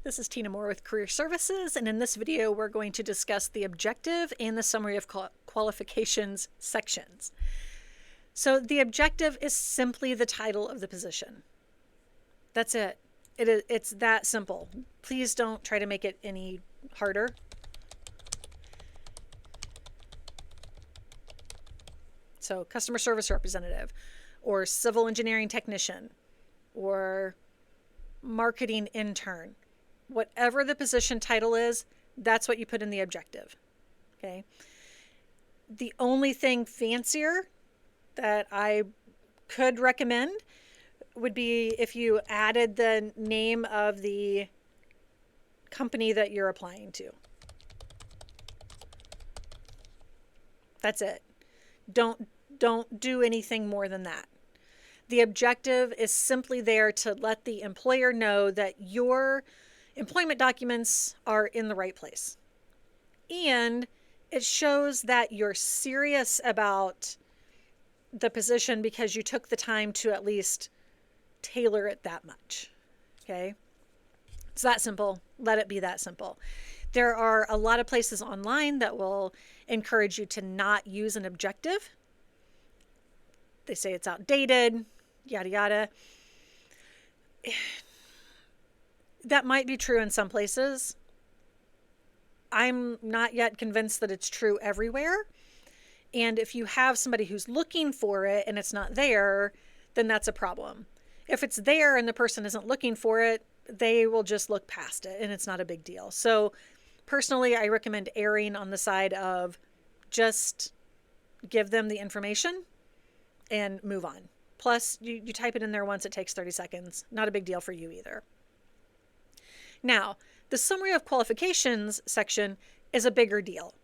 This is Tina Moore with Career Services, and in this video we're going to discuss the objective and the summary of qualifications sections. So the objective is simply the title of the position. That's it. It's that simple. Please don't try to make it any harder. So customer service representative, or civil engineering technician, or marketing intern. Whatever the position title is, that's what you put in the objective. Okay. The only thing fancier that I could recommend would be if you added the name of the company that you're applying to. That's it. Don't do anything more than that. The objective is simply there to let the employer know that your employment documents are in the right place. And it shows that you're serious about the position because you took the time to at least tailor it that much. Okay? It's that simple. Let it be that simple. There are a lot of places online that will encourage you to not use an objective. They say it's outdated, yada, yada. That might be true in some places. I'm not yet convinced that it's true everywhere. And if you have somebody who's looking for it and it's not there, then that's a problem. If it's there and the person isn't looking for it, they will just look past it and it's not a big deal. So personally, I recommend erring on the side of just give them the information and move on. Plus, you type it in there once, it takes 30 seconds. Not a big deal for you either. Now, the summary of qualifications section is a bigger deal.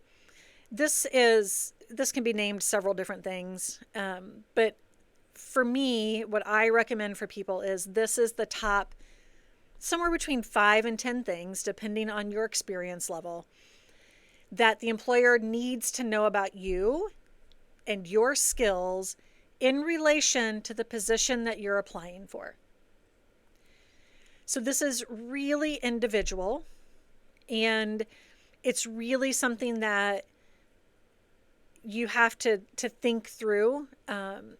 This can be named several different things, but for me, what I recommend for people is this is the top, somewhere between 5 and 10 things, depending on your experience level, that the employer needs to know about you and your skills in relation to the position that you're applying for. So this is really individual, and it's really something that you have to think through.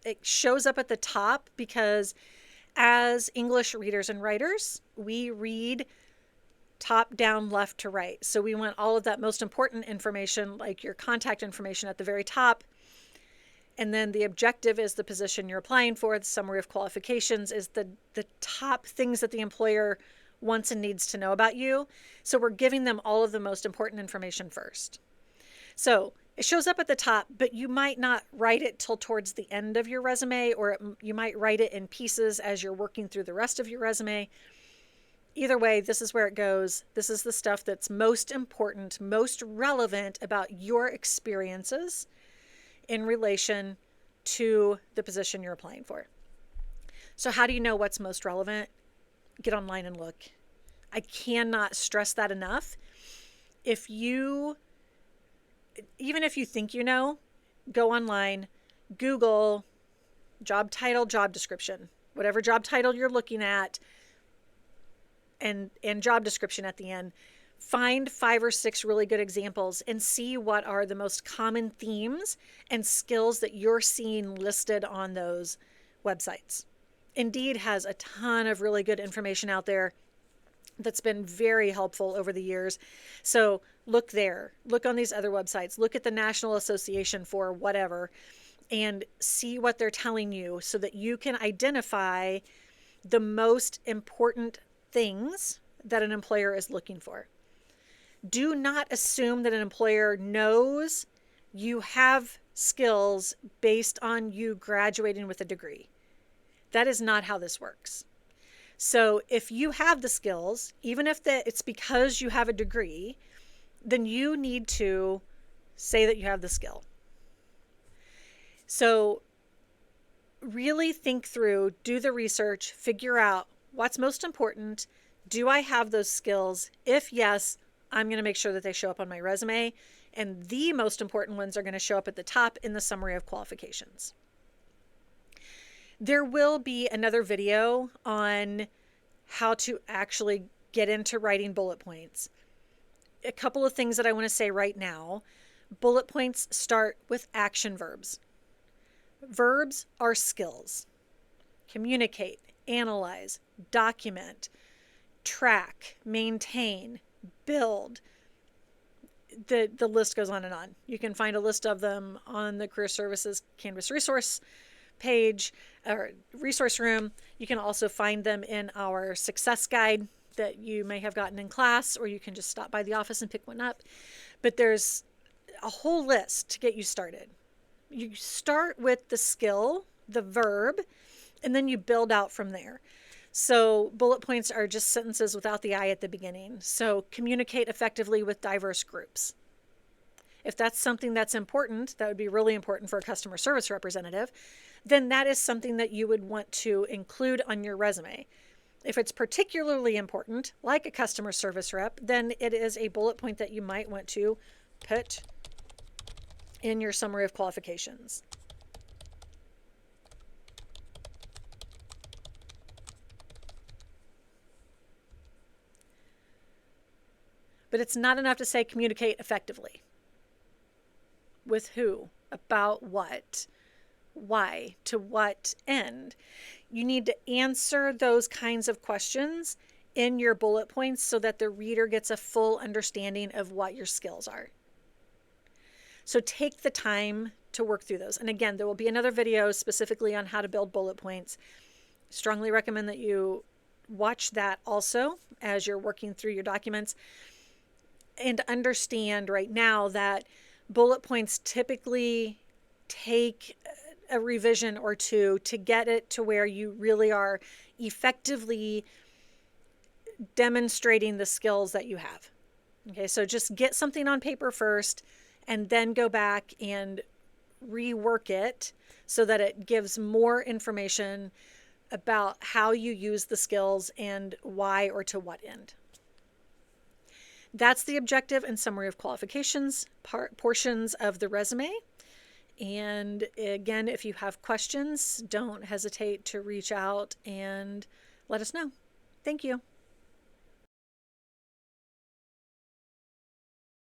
It shows up at the top because as English readers and writers, we read top down, left to right. So we want all of that most important information, like your contact information, at the very top. And then the objective is the position you're applying for. The summary of qualifications is the top things that the employer wants and needs to know about you. So we're giving them all of the most important information first. So it shows up at the top, but you might not write it till towards the end of your resume, or you might write it in pieces as you're working through the rest of your resume. Either way, this is where it goes. This is the stuff that's most important, most relevant about your experiences in relation to the position you're applying for. So how do you know what's most relevant? Get online and look. I cannot stress that enough. Even if you think you know, go online, Google job title, job description, whatever job title you're looking at, and job description at the end. Find 5 or 6 really good examples and see what are the most common themes and skills that you're seeing listed on those websites. Indeed has a ton of really good information out there that's been very helpful over the years. So look there, look on these other websites, look at the National Association for whatever, and see what they're telling you so that you can identify the most important things that an employer is looking for. Do not assume that an employer knows you have skills based on you graduating with a degree. That is not how this works. So if you have the skills, even if it's because you have a degree, then you need to say that you have the skill. So really think through, do the research, figure out what's most important. Do I have those skills? If yes, I'm going to make sure that they show up on my resume, and the most important ones are going to show up at the top in the summary of qualifications. There will be another video on how to actually get into writing bullet points. A couple of things that I want to say right now. Bullet points start with action verbs. Verbs are skills. Communicate, analyze, document, track, maintain, build. The list goes on and on. You can find a list of them on the Career Services Canvas resource page or resource room. You can also find them in our success guide that you may have gotten in class, or you can just stop by the office and pick one up. But there's a whole list to get you started. You start with the skill, the verb, and then you build out from there. So bullet points are just sentences without the I at the beginning. So communicate effectively with diverse groups. If that's something that's important, that would be really important for a customer service representative, then that is something that you would want to include on your resume. If it's particularly important, like a customer service rep, then it is a bullet point that you might want to put in your summary of qualifications. But it's not enough to say communicate effectively. With who? About what? Why? To what end? You need to answer those kinds of questions in your bullet points so that the reader gets a full understanding of what your skills are. So take the time to work through those. And again, there will be another video specifically on how to build bullet points. Strongly recommend that you watch that also as you're working through your documents. And understand right now that bullet points typically take a revision or two to get it to where you really are effectively demonstrating the skills that you have. Okay, so just get something on paper first and then go back and rework it so that it gives more information about how you use the skills and why or to what end. That's the objective and summary of qualifications portions of the resume. And again, if you have questions, don't hesitate to reach out and let us know. Thank you.